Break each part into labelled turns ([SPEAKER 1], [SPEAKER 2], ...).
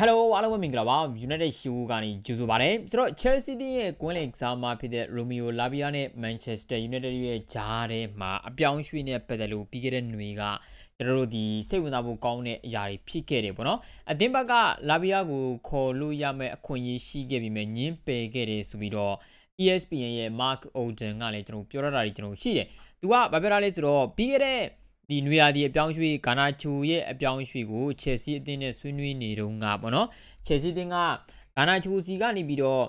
[SPEAKER 1] Hello အားလုံးပဲမင်္ဂလာပါ United Show ကနေကြိုဆိုပါရစေဆိုတော့ Chelsea ရဲ့ကွင်းလင်ကစားမဖြစ်တဲ့ Romeo Lavia နဲ့ Manchester United ရဲ့ကြားထဲမှာအပြောင်းရွှေ့နဲ့ပတ်သက်လို့ပြီးခဲ့တဲ့ຫນွေကကျွန်တော်တို့ဒီစိတ်ဝင်စားဖို့ကောင်းတဲ့အရာတွေဖြစ်ခဲ့တယ်ပေါ့နော်အသင်းဘက်က Lavia ကိုခေါ်လို့ရမယ့်အခွင့်အရေးရှိခဲ့ပြီးမြင်းပယ်ခဲ့တယ်ဆိုပြီးတော့ ESPN ရဲ့ Mark Oden ကလည်းကျွန်တော်ပြောရတာတွေကျွန်တော်ရှိတယ်သူကဘာပြောတာလဲဆိုတော့ပြီးခဲ့တဲ့ဒီနွေရာသီအပြောင်းရွှေ့ဂါနာချိုရဲ့အပြောင်းရွှေ့ကို Chelsea အသင်းနဲ့ဆွေးနွေးနေတုန်းကပေါ့နော် Chelsea အသင်းကဂါနာချိုစီကနေပြီးတော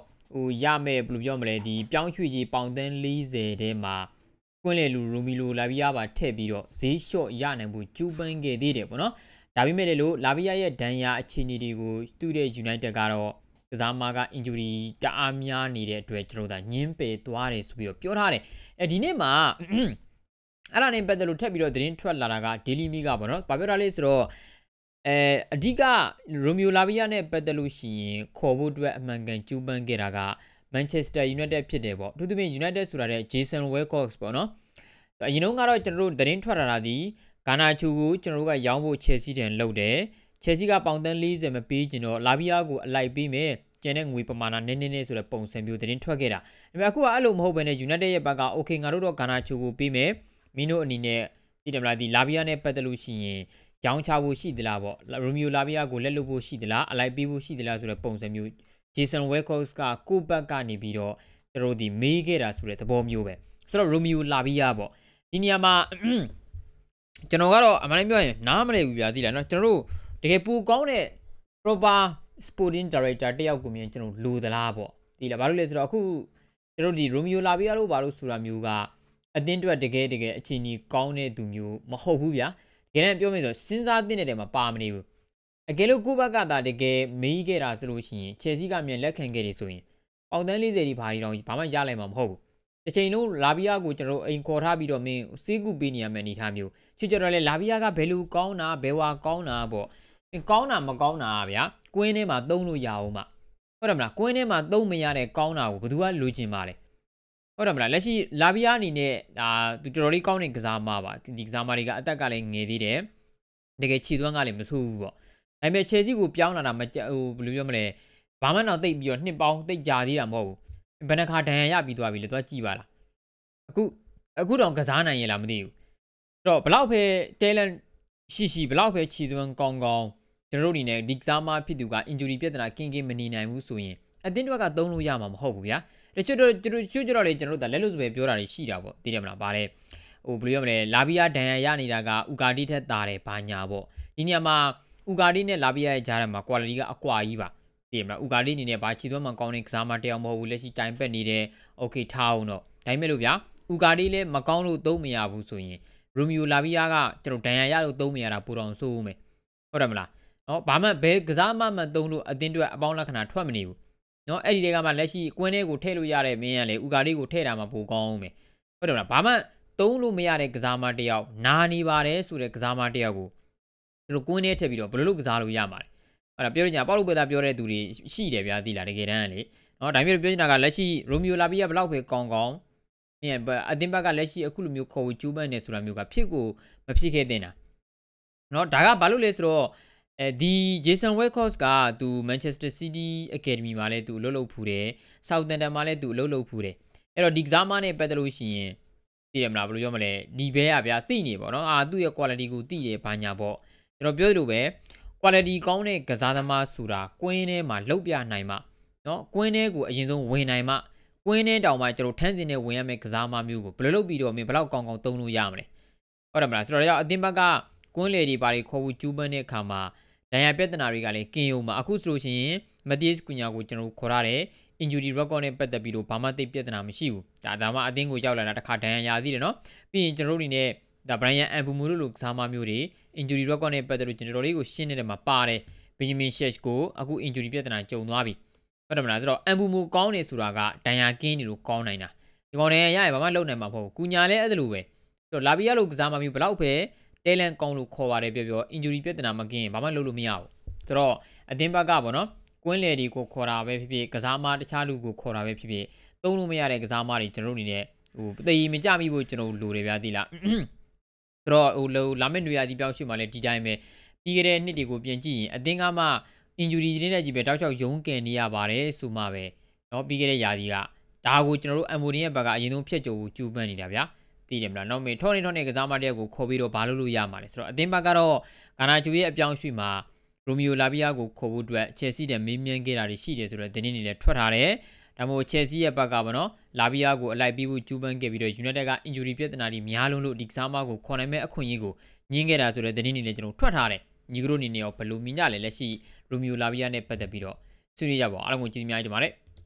[SPEAKER 1] ့ရမယ်ဘယ်လိုပြောမလဲဒီပြောင်းရွှေ့ကြီးပေါင်သန်း40ထဲမှာကွင်းလေလူ Romeo Lavia ပါထည့်ပြီးတော့ဈေးလျှော့ရနိုင်ဖို့ကျူးပန်းခဲ့သေးတယ်ပေါ့နော်ဒါပေမဲ့လည်း Lavia ရဲ့ဒဏ်ရာအခြေအနေတွေကိုသူ့ရဲ့ United ကတော့ကစားမက injury တအားများနေတဲ့အတွက်ကျွန်တော်တို့ညင်းပယ်သွားတယ်ဆိုပြီးတော့ပြောထားတယ်ဒီနေ့မှာအဲ့ဒါနဲ့ပတ်သက်လို့ထပ်ပြီးတော့သတင်းထွက်လာတာက Daily Mail ကပေါ့နော်။ဘာပြောတာလဲဆိုတော့အဓိက Romeo Lavia နဲ့ပတ်သက်လို့ရှိရင်ခေါ်ဖို့အတွက်အမှန်ကန်ကြိုးပမ်းခဲ့တာက Manchester United ဖြစ်တယ်ပေါ့။သူတို့ပြင် United ဆိုတာတဲ့ Jason Wilcox ပေါ့နော်။အရင်တော့ကတော့ကျွန်တော်တို့သတင်းထွက်လာတာဒီဂါနာချိုကိုကျွန်တော်တို့ကရောင်းဖို့ Chelsea တန်လုပ်တယ်။ Chelsea ကပေါင်သန်း40မပေးကျင်တော့ Lavia ကိုအလိုက်ပေးမယ်။ကျန်တဲ့ငွေပမာဏနည်းနည်းဆိုတဲ့ပုံစံမျိုးသတင်းထွက်ခဲ့တာ။ဒါပေမဲ့အခုကအဲ့လိုမဟုတ်ဘဲနဲ့ United ရဲ့ဘက်က Okay ငါတို့တော့ဂါနာချိုကိုပေးမယ်။မင်းတို့အနေနဲ့ဒီတမလားဒီ Lavia နဲ့ပတ်သက်လို့ရှိရင်ကြောင်းချဖို့ရှိသလားပေါ့ Romeo Lavia ကိုလက်လွတ်ဖို့ရှိသလားအလိုက်ပေးဖို့ရှိသလားဆိုတဲ့ပုံစံမျိုး Jason Wilcox ကကိုဘက်ကနေပြီးတော့ကျွန်တော်ဒီမေးခဲ့တာဆိုတဲ့သဘောမျိုးပဲဆိုတော့ Romeo Lavia ပေါ့ဒီနေရာမှာကျွန်တော်ကတော့အမှန်တမ်းပြောရင်နားမလည်ဘူးဗျာသိလားနော်ကျွန်တော်တို့တကယ်ပူကောင်းတဲ့ proper sporting director တယောက်ကိုမြင်ကျွန်တော်လိုသလားပေါ့ဒီလားဘာလို့လဲဆိုတော့အခုကျွန်တော်ဒီ Romeo Lavia လို့ဘာလို့ဆိုတာမျိုးကအတင်းတွက်တကယ်အခြေအနေကောင်းတဲ့သူမျိုးမဟုတ်ဘူးဗျာတကယ်တမ်းပြောမယ်ဆိုစဉ်းစားတဲ့နေတယ်မှာပါမနေဘူးအကယ်လို့ကိုဘက်ကသာတကယ်မေးခဲ့တာဆိုလို့ရှိရင် Chelsea ကမြန်လက်ခံခဲ့တယ်ဆိုရင်ပေါင်သန်း40ဒီဘာဒီတော့ဘာမှရလိုက်မှာမဟုတ်ဘူးတစ်ချိန်လုံး Lavia ကိုကျွန်တော်အိမ်ခေါ်ထားပြီးတော့မင်းစေးကူပေးနေရမယ့်အနေထားမျိုးချစ်ကြတော့လေ Lavia ကဘယ်လိုကောင်းတာဘယ်ဝါကောင်းတာပေါ့ကောင်းတာမကောင်းတာဗျာကွင်းထဲမှာသုံးလို့ရအောင်မှဟုတ်တယ်မလားကွင်းထဲမှာသုံးမရတဲ့ကောင်းတာကိုဘယ်သူကလိုချင်ပါလဲဟုတ်တယ်မလားလက်ရှိ Lavia အနေနဲ့သူတော်တော်လေးကောင်းတဲ့ကစားမပါဒီကစားမတွေကအသက်ကလည်းငယ်သေးတယ်တကယ်ခြေသွမ်းကလည်းမဆိုးဘူးပေါ့ဒါပေမဲ့ Chelsea ကိုပြောင်းလာတာမကြဟိုဘယ်လိုပြောမလဲဘာမှတော့တိတ်ပြီးတော့နှစ်ပေါင်းတိတ်ကြာသေးတာမဟုတ်ဘူးဘယ်နှခါဒဏ်ရာရပြီးသွားပြီလေသူကကြည်ပါလားအခုတော့ကစားနိုင်ရလားမသိဘူးအဲ့တော့ဘလောက်ပဲ talent ရှိဘလောက်ပဲခြေသွမ်းကောင်းကျွန်တော်တို့အနေနဲ့ဒီကစားမဖြစ်သူက injury ပြဿနာကင်းမနေနိုင်ဘူးဆိုရင်အသင်းတွေကသုံးလို့ရမှာမဟုတ်ဘူးဗျာတချို့တော့လေကျွန်တော်တို့ဒါလက်လို့ဆိုပဲပြောတာတွေရှိတာပေါ့သိတယ်မလားဗါလဲဟိုဘယ်လိုပြောမလဲ Lavia ဒဏ်ရာရနေတာက Ugarte ထက်တာတယ်ဘာညာပေါ့ဒီနေရာမှာ Ugarte နဲ့ Lavia ရဲ့ကြားထဲမှာ quality ကအကွာကြီးပါသိတယ်မလား Ugarte အနေနဲ့ဘာချီသွမ်းမှကောင်းတဲ့ကစားမတယောက်မဟုတ်ဘူးလက်ရှိတိုင်ပက်နေတယ် Okay ထားအောင်တော့ဒါပေမဲ့လို့ဗျာ Ugarte လည်းမကောင်းလို့သုံးမရဘူးဆိုရင် Romeo Lavia ကကျွန်တော်ဒဏ်ရာရလို့သုံးမရတာပူတော်ဆိုးဦးမယ်ဟုတ်တယ်မလားနော်ဘာမှဘယ်ကစားမမှသုံးလို့အတင်းတွေအပေါင်းလက္ခဏာထွက်မနေဘူးနော်အဲ့ဒီတွေကမှလက်ရှိကွင်းထဲကိုထည့်လို့ရတဲ့မင်းကလေ Ugarte ကိုထည့်တာမှပိုကောင်းအောင်မယ်ဟုတ်တယ်မလားဘာမှသုံးလို့မရတဲ့ကစားမတယောက်နာနေပါတယ်ဆိုတဲ့ကစားမတယောက်ကိုသူတို့ကွင်းထဲထည့်ပြီးတော့ဘယ်လိုလုပ်ကစားလို့ရမှာလဲအဲ့ဒါပြောရညာပေါက်လို့ပဲသားပြောတဲ့သူတွေရှိတယ်ဗျာသိလားတကယ်တမ်းလေနော်ဒါမျိုးပြောနေတာကလက်ရှိ Romeo Lavia ဘယ်လောက်ပဲကောင်းအသင်းဘက်ကလက်ရှိအခုလိုမျိုးခေါ်ကျူးပန်းနေဆိုတာမျိုးကဖြစ်ကိုမဖြစ်ခဲ့တဲ့တာနော်ဒါကဘာလို့လဲဆိုတော့ဒီ Jason Wilcox ကသူ Manchester City Academy မှာလည်းသူအလုပ်ဖူးတယ် Southampton မှာလည်းသူအလုပ်ဖူးတယ်အဲ့တော့ဒီကစားမနဲ့ပတ်သက်လို့ရှိရင်သိရမလားဘယ်လိုပြောမလဲဒီဘဲကဗျာသိနေပေါ့နော်သူ့ရဲ့ quality ကိုသိတယ်ဘာညာပေါ့ကျွန်တော်ပြောသလိုပဲ quality ကောင်းတဲ့ကစားသမားဆိုတာကွင်းထဲမှာလှုပ်ပြနိုင်မှနော်ကွင်းထဲကိုအရင်ဆုံးဝင်နိုင်မှကွင်းထဲတောင်မှကျွန်တော်ထန်းစင်နဲ့ဝင်ရမယ့်ကစားမမျိုးကိုဘယ်လိုလုပ်ပြီးတော့မင်းဘယ်လောက်ကောင်းသုံးလို့ရမလဲဟုတ်တယ်မလားဆိုတော့အသင်းဘက်ကကွင်းလေတွေပါတွေခေါ်ဖို့ကျူးပန်းတဲ့အခါမှာဒဏ်ရာပြဿနာတွေကလည်းကင်းအောင်မှာအခုဆိုလို့ရှိရင် Matheus Cunha ကိုကျွန်တော်ခေါ်ထားတယ် injury record နဲ့ပတ်သက်ပြီးတော့ဘာမှသိပြဿနာမရှိဘူးဒါမှအသင်းကိုရောက်လာတာတစ်ခါဒဏ်ရာရသေးတယ်နော်ပြီးရင်ကျွန်တော်တို့အနေနဲ့ဒါ Brian Mbeumo လို့ကစားမမျိုးတွေ injury record နဲ့ပတ်သက်လို့ကျွန်တော်လေးကိုရှင်းနေတဲ့မှာပါတယ် Benjamin Sesko အခု injury ပြဿနာကြုံသွားပြီဟုတ်တယ်မလားဆိုတော့ Mbeumo ကောင်းနေဆိုတာကဒဏ်ရာကင်းနေလို့ကောင်းနိုင်တာဒီကောင်ဒဏ်ရာရရင်ဘာမှလုပ်နိုင်မှာမဟုတ်ဘူး Cunha လည်းအဲ့လိုပဲဆိုတော့ Lavia လို့ကစားမမျိုးဘလောက်ပဲtalent ကောင်းလို့ခေါ်ပါတယ်ပြော injury ပြဿနာမကင်းရင်ဘာမှလုပ်လို့မရဘူးဆိုတော့အသင်းဘက်ကပေါ့နော်ကွင်းလေတွေကိုခေါ်တာပဲဖြစ်ဖြစ်ကစားမတခြားလူကိုခေါ်တာပဲဖြစ်ဖြစ်သုံးလို့မရတဲ့ကစားမတွေကျွန်တော်တို့အနေနဲ့ဟိုတည်မကြမိဖို့ကျွန်တော်လိုတယ်ဗျာသိလားဆိုတော့ဟိုလာမယ့်နွေရာသီပြောင်းရွှေ့မှလည်းဒီတိုင်းပဲပြီးခဲ့တဲ့နှစ်တွေကိုပြင်ကြည့်ရင်အသင်းကမှ injury တွေနဲ့ကြီးပဲတောက်ချောက်ရုံးကန်နေရပါတယ်ဆိုမှပဲเนาะပြီးခဲ့တဲ့ယာဒီကဒါကိုကျွန်တော်တို့ Amboni ရဲ့ဘက်ကအရင်ဆုံးဖျက်ကြိုးကျူးပန်းနေတာဗျာသိတယ်မလားနောက်မေထောနေကစားမတယောက်ကိုခေါ်ပြီးတော့ဘာလို့ရမှာလဲဆိုတော့အသင်းဘက်ကတော့ဂါနာဂျူရဲ့အပြောင်းရွှေ့မှာရိုမီယိုလာဘီယာကိုခေါ်ဖို့အတွက်ချယ်ဆီတဲ့မေးမြန်းခဲ့တာတွေရှိတယ်ဆိုတော့တင်းနေလည်းထွက်ထားတယ်ဒါမှမဟုတ်ချယ်ဆီရဲ့ဘက်ကပေါ့နော်လာဘီယာကိုအလိုက်ပြီးဖို့ကျူးပန်းခဲ့ပြီးတော့ United က injury ပြဿနာတွေများလုံးလို့ဒီကစားမကိုခေါ်နိုင်မဲ့အခွင့်အရေးကိုညင်းခဲ့တာဆိုတော့တင်းနေလည်းကျွန်တော်ထွက်ထားတယ်ညီကတို့အနေနဲ့ရောဘယ်လိုမြင်ကြလဲလက်ရှိရိုမီယိုလာဘီယာနဲ့ပတ်သက်ပြီးတော့ဆွေးနွေးကြပါအောင်အားလုံးကိုကျေးဇူးများတင်ပါတယ်